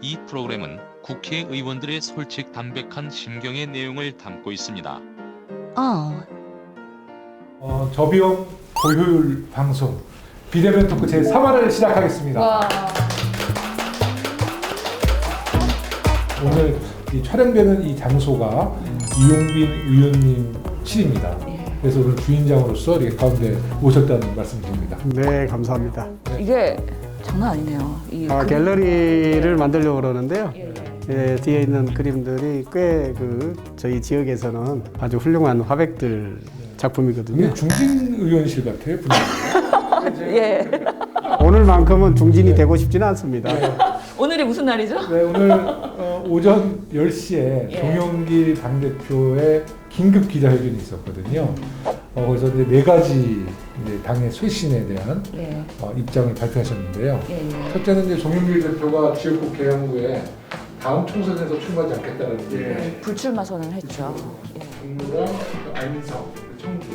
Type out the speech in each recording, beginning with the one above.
이 프로그램은 국회의원들의 솔직 담백한 심경의 내용을 담고 있습니다. 저비용 고효율 방송 비대면 토크 제3화를 시작하겠습니다. 와. 오늘 이 촬영되는 이 장소가 이용빈 의원님 실입니다. 그래서 오늘 주인장으로서 이렇게 가운데 오셨다는 말씀드립니다. 네, 감사합니다. 이게 장난 아니네요. 갤러리를 만들려고 그러는데요. 예. 뒤에 있는 그림들이 꽤 저희 지역에서는 아주 훌륭한 화백들 작품이거든요. 이게 중진 의원실 같아요. 분위기가. 예. 오늘만큼은 중진이 되고 싶지는 않습니다. 오늘이 무슨 날이죠? 네, 오늘 오전 10시에 예. 송영길 당대표의 긴급 기자회견이 있었거든요. 거기서 이제 네 가지 이제 당의 쇄신에 대한 예. 입장을 발표하셨는데요. 예. 첫째는 이제 송영길 대표가 지역구 개항구에 다음 총선에서 출마하지 않겠다는 게 불출마 선언을 했죠. 예. 종로랑 안성, 청주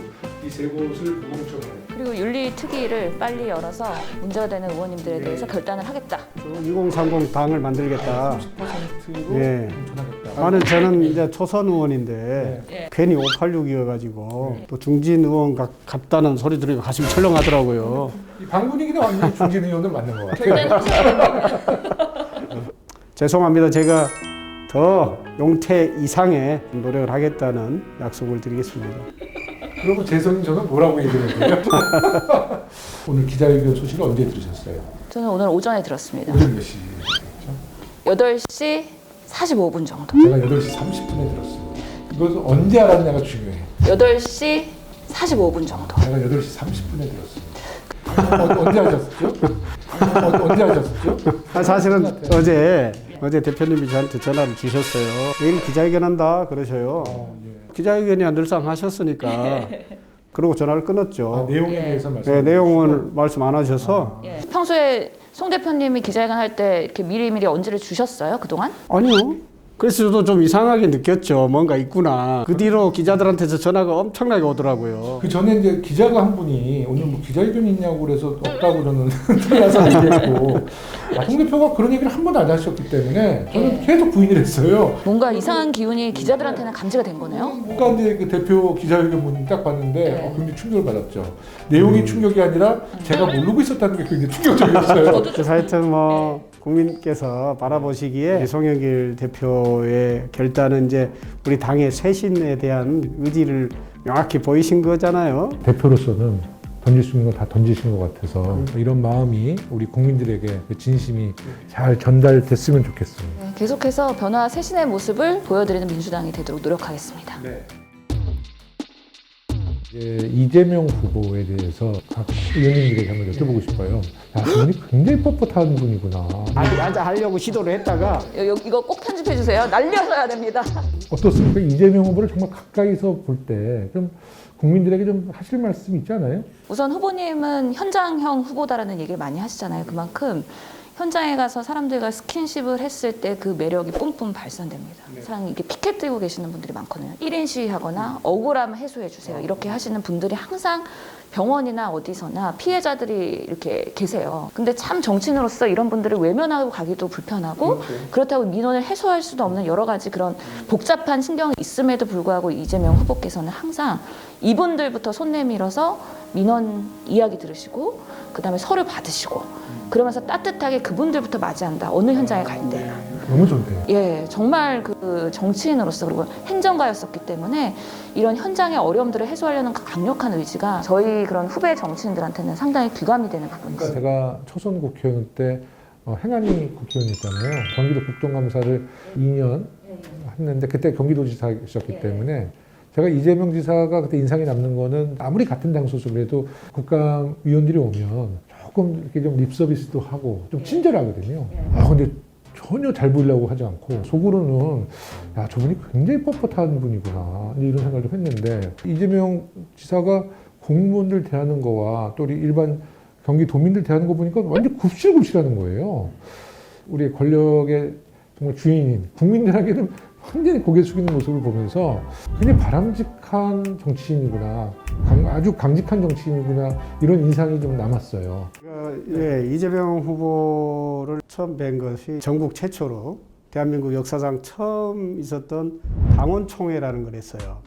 이 세 곳을 무공천을 그리고 윤리특위를 빨리 열어서 문제가 되는 의원님들에 대해서 결단을 하겠다. 2030 당을 만들겠다. 30%로 예. 공천하겠다. 저는 이제 초선 의원인데 예. 괜히 586이어가지고 또 중진 의원 같다는 소리 들으니까 가슴이 철렁하더라고요. 이 방 분위기는 완전히 중진 의원들 맞는 것 같아요. 결단이 죄송합니다. 제가 더 용태 이상의 노력을 하겠다는 약속을 드리겠습니다. 그러면 재선인 저는 뭐라고 얘기를 해요? 오늘 기자회견 소식을 언제 들으셨어요? 저는 오늘 오전에 들었습니다. 오전 몇 시? 8시 45분 정도. 제가 8시 30분에 들었습니다. 이것은 언제 알았냐가 중요해요. 8시 45분 정도. 제가 8시 30분에 들었습니다. 언제 하셨죠? 언제 하셨죠? 사실은 어제 대표님이 저한테 전화를 주셨어요. 내일 기자회견한다 그러셔요. 예. 기자회견이 늘상 하셨으니까 그러고 전화를 끊었죠. 내용에 예. 대해서 말씀. 네, 내용을 말씀 안 하셔서 예. 평소에 송 대표님이 기자회견 할 때 이렇게 미리미리 언지를 주셨어요? 그동안? 아니요. 그래서 저도 좀 이상하게 느꼈죠. 뭔가 있구나. 그 뒤로 기자들한테서 전화가 엄청나게 오더라고요. 그 전에 이제 기자가 한 분이 오늘 뭐 기자회견이 있냐고 그래서 없다고 저는 틀려서 얘기했고, 송 대표가 그런 얘기를 한 번도 안 하셨기 때문에 저는 계속 부인을 했어요. 뭔가 이상한 기운이 기자들한테는 감지가 된 거네요. 뭔가 이제 그 대표 기자회견 문 딱 봤는데 굉장히 충격을 받았죠. 내용이 충격이 아니라 제가 모르고 있었다는 게 굉장히 충격적이었어요. 그래서 하여튼 국민께서 바라보시기에 송영길 대표의 결단은 이제 우리 당의 쇄신에 대한 의지를 명확히 보이신 거잖아요. 대표로서는 던질 수 있는 거 다 던지신 것 같아서 이런 마음이 우리 국민들에게 진심이 잘 전달됐으면 좋겠습니다. 네, 계속해서 변화 쇄신의 모습을 보여드리는 민주당이 되도록 노력하겠습니다. 이재명 후보에 대해서 각 의원님들에게 한번 여쭤보고 싶어요. 야, 이분이 굉장히 뻣뻣한 분이구나. 아자 하려고 시도를 했다가 이거 꼭 편집해 주세요. 날려서야 됩니다. 어떻습니까? 이재명 후보를 정말 가까이서 볼 때 좀 국민들에게 좀 하실 말씀 있지 않아요? 우선 후보님은 현장형 후보다라는 얘기를 많이 하시잖아요. 그만큼 현장에 가서 사람들과 스킨십을 했을 때 그 매력이 뿜뿜 발산됩니다. 사람 이게 피켓 들고 계시는 분들이 많거든요. 1인 시위하거나 억울함 해소해 주세요. 이렇게 하시는 분들이 항상 병원이나 어디서나 피해자들이 이렇게 계세요. 근데 참 정치인으로서 이런 분들을 외면하고 가기도 불편하고 그렇다고 민원을 해소할 수도 없는 여러 가지 그런 복잡한 신경이 있음에도 불구하고 이재명 후보께서는 항상 이분들부터 손 내밀어서 민원 이야기 들으시고 그다음에 서류 받으시고 그러면서 따뜻하게 그분들부터 맞이한다. 어느 현장에 갈 때. 너무 좋네요. 예, 정말 그 정치인으로서 그리고 행정가였었기 때문에 이런 현장의 어려움들을 해소하려는 강력한 의지가 저희 그런 후배 정치인들한테는 상당히 귀감이 되는 부분이죠. 그러니까 제가 초선 국회의원 때 행안위 국회의원이었잖아요. 경기도 국정감사를 2년 했는데 그때 경기도지사셨기 때문에 제가 이재명 지사가 그때 인상이 남는 거는 아무리 같은 당 소속이라도 국감위원들이 오면 조금 이렇게 좀 립서비스도 하고 좀 친절하거든요. 근데 전혀 잘 보이려고 하지 않고 속으로는 야, 저분이 굉장히 뻣뻣한 분이구나 이런 생각을 좀 했는데 이재명 지사가 공무원들 대하는 거와 또 우리 일반 경기도민들 대하는 거 보니까 완전 굽실굽실하는 거예요. 우리 권력의 정말 주인인 국민들에게는 완전히 고개 숙이는 모습을 보면서 굉장히 바람직한 정치인이구나, 아주 강직한 정치인이구나 이런 인상이 좀 남았어요. 예, 이재명 후보를 처음 뵌 것이 전국 최초로 대한민국 역사상 처음 있었던 당원총회라는 걸 했어요.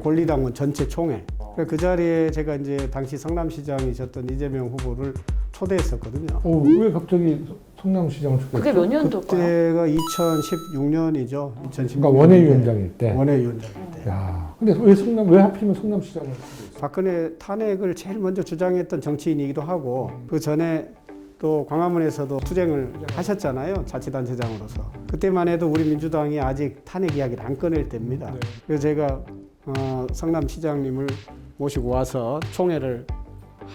권리당원 전체 총회. 그 자리에 제가 이제 당시 성남시장이셨던 이재명 후보를 초대했었거든요. 왜 갑자기 성남시장을 초대했죠? 그게 몇 년도일까요? 그때가 2016년이죠. 2016년. 그러니까 원외위원장일 때. 원외위원장일 때. 야, 근데 왜 하필이면 성남시장을? 박근혜 탄핵을 제일 먼저 주장했던 정치인이기도 하고 그 전에 또 광화문에서도 투쟁을 하셨잖아요. 자치단체장으로서. 그때만 해도 우리 민주당이 아직 탄핵 이야기를 안 꺼낼 때입니다. 그래서 제가 성남시장님을 모시고 와서 총회를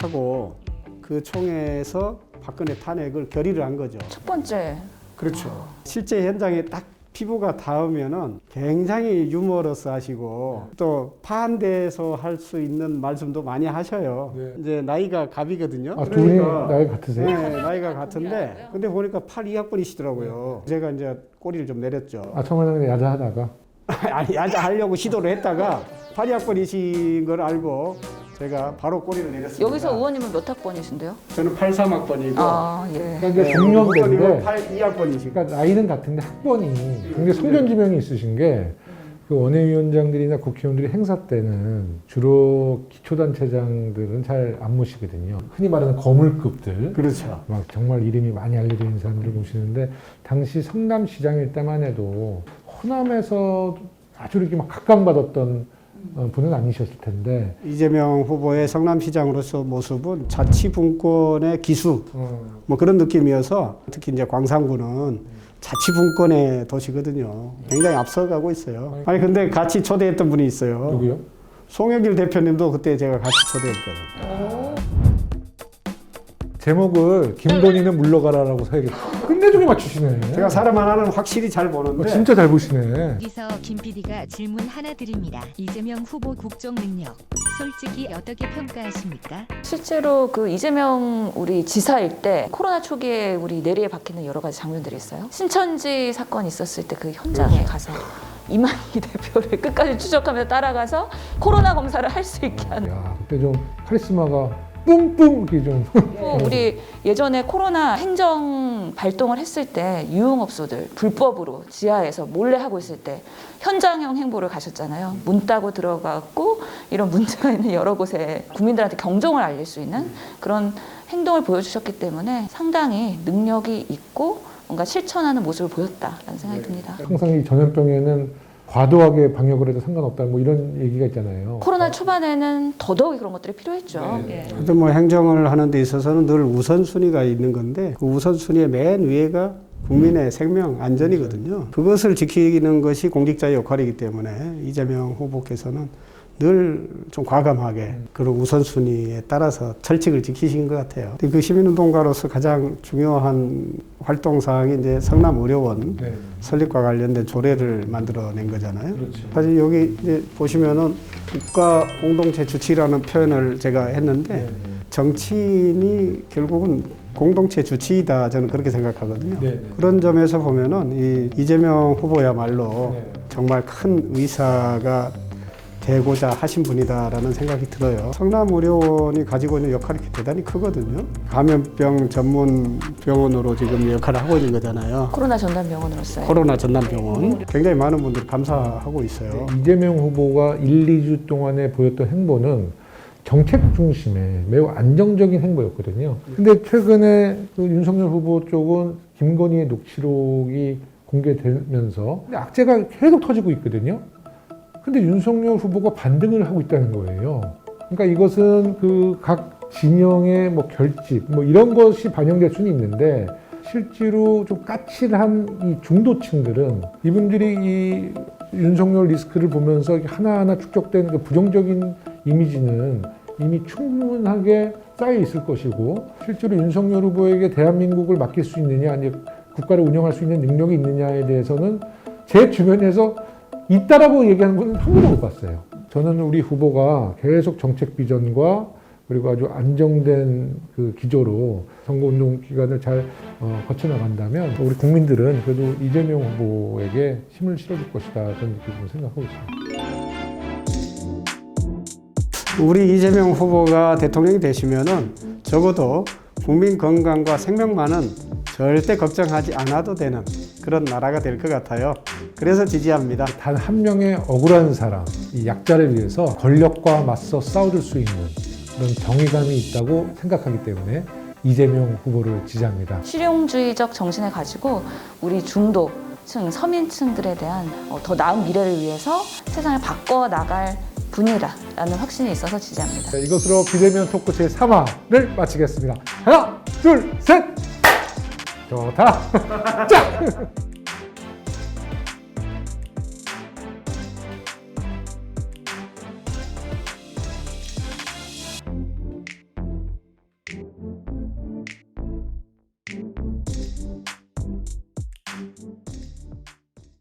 하고 그 총회에서 박근혜 탄핵을 결의를 한 거죠. 첫 번째. 그렇죠. 실제 현장에 딱 피부가 닿으면은 굉장히 유머러스 하시고 또 파한대에서 할 수 있는 말씀도 많이 하셔요. 네. 이제 나이가 갑이거든요. 두 분이 나이 같으세요? 네, 나이가 같은데 근데 보니까 82학번이시더라고요. 제가 이제 꼬리를 좀 내렸죠. 처음에는 야자하다가 아니 야자하려고 시도를 했다가 82학번이신 걸 알고 제가 바로 꼬리를 내렸습니다. 여기서 의원님은 몇 학번이신데요? 저는 83학번이고 아, 예. 그러니까 동년배인데 82학번이시고 그러니까 나이는 같은데 학번이 굉장히 성견지명이 있으신 게 그 원외위원장들이나 국회의원들이 행사 때는 주로 기초단체장들은 잘 안 모시거든요. 흔히 말하는 거물급들. 그렇죠. 막 정말 이름이 많이 알려져 있는 사람들을 모시는데 당시 성남시장일 때만 해도 호남에서 아주 이렇게 막 각광받았던 분은 아니셨을 텐데 이재명 후보의 성남시장으로서 모습은 자치분권의 기수 뭐 그런 느낌이어서 특히 이제 광산구는 자치분권의 도시거든요. 굉장히 앞서가고 있어요. 아니 근데 같이 초대했던 분이 있어요. 누구요? 송영길 대표님도 그때 제가 같이 초대했거든요. 제목을 김건희는 물러가라라고 써야겠다. 끝내주게 맞추시네. 제가 사람 하나는 확실히 잘 보는데 진짜 잘 보시네. 여기서 김 PD가 질문 하나 드립니다. 이재명 후보 국정 능력 솔직히 어떻게 평가하십니까? 실제로 그 이재명 우리 지사일 때 코로나 초기에 우리 내리에 박히는 여러 가지 장면들이 있어요. 신천지 사건 있었을 때 그 현장에 가서 이만희 대표를 끝까지 추적하면서 따라가서 코로나 검사를 할 수 있게 하는. 야, 그때 좀 카리스마가 뿜뿜 이렇게 좀. 우리 예전에 코로나 행정 발동을 했을 때 유흥업소들 불법으로 지하에서 몰래 하고 있을 때 현장형 행보를 가셨잖아요. 문 따고 들어갔고 이런 문제가 있는 여러 곳에 국민들한테 경종을 알릴 수 있는 그런 행동을 보여주셨기 때문에 상당히 능력이 있고 뭔가 실천하는 모습을 보였다라는 생각이 듭니다. 항상 이 전염병에는 과도하게 방역을 해도 상관없다 뭐 이런 얘기가 있잖아요. 코로나 초반에는 더더욱 그런 것들이 필요했죠. 예. 하여튼 뭐 행정을 하는 데 있어서는 늘 우선순위가 있는 건데 그 우선순위의 맨 위에가 국민의 생명 안전이거든요. 그것을 지키는 것이 공직자의 역할이기 때문에 이재명 후보께서는 늘 좀 과감하게 그런 우선순위에 따라서 철칙을 지키신 것 같아요. 그 시민운동가로서 가장 중요한 활동사항이 이제 성남의료원 설립과 관련된 조례를 만들어낸 거잖아요. 그렇죠. 사실 여기 이제 보시면은 국가 공동체 주치라는 표현을 제가 했는데 정치인이 결국은 공동체 주치이다 저는 그렇게 생각하거든요. 그런 점에서 보면은 이재명 후보야말로 정말 큰 의사가 되고자 하신 분이다라는 생각이 들어요. 성남의료원이 가지고 있는 역할이 대단히 크거든요. 감염병 전문 병원으로 지금 역할을 하고 있는 거잖아요. 코로나 전담 병원으로서요. 코로나 전담 병원. 굉장히 많은 분들이 감사하고 있어요. 이재명 후보가 1, 2주 동안에 보였던 행보는 정책 중심의 매우 안정적인 행보였거든요. 근데 최근에 그 윤석열 후보 쪽은 김건희의 녹취록이 공개되면서 악재가 계속 터지고 있거든요. 근데 윤석열 후보가 반등을 하고 있다는 거예요. 그러니까 이것은 그 각 진영의 뭐 결집 뭐 이런 것이 반영될 수는 있는데 실제로 좀 까칠한 이 중도층들은 이분들이 이 윤석열 리스크를 보면서 하나하나 축적된 그 부정적인 이미지는 이미 충분하게 쌓여 있을 것이고 실제로 윤석열 후보에게 대한민국을 맡길 수 있느냐 아니 국가를 운영할 수 있는 능력이 있느냐에 대해서는 제 주변에서 있다라고 얘기하는 분은 한 번도 못 봤어요. 저는 우리 후보가 계속 정책 비전과 그리고 아주 안정된 그 기조로 선거운동 기간을 잘 거쳐나간다면 우리 국민들은 그래도 이재명 후보에게 힘을 실어줄 것이다 저는 그렇게 생각하고 있습니다. 우리 이재명 후보가 대통령이 되시면은 적어도 국민 건강과 생명만은 절대 걱정하지 않아도 되는 그런 나라가 될 것 같아요. 그래서 지지합니다. 단 한 명의 억울한 사람, 이 약자를 위해서 권력과 맞서 싸워줄 수 있는 그런 정의감이 있다고 생각하기 때문에 이재명 후보를 지지합니다. 실용주의적 정신을 가지고 우리 중도층, 서민층들에 대한 더 나은 미래를 위해서 세상을 바꿔 나갈 분이라는 확신이 있어서 지지합니다. 네, 이것으로 비대면 토크 제3화를 마치겠습니다. 하나, 둘, 셋! 좋다! 짝!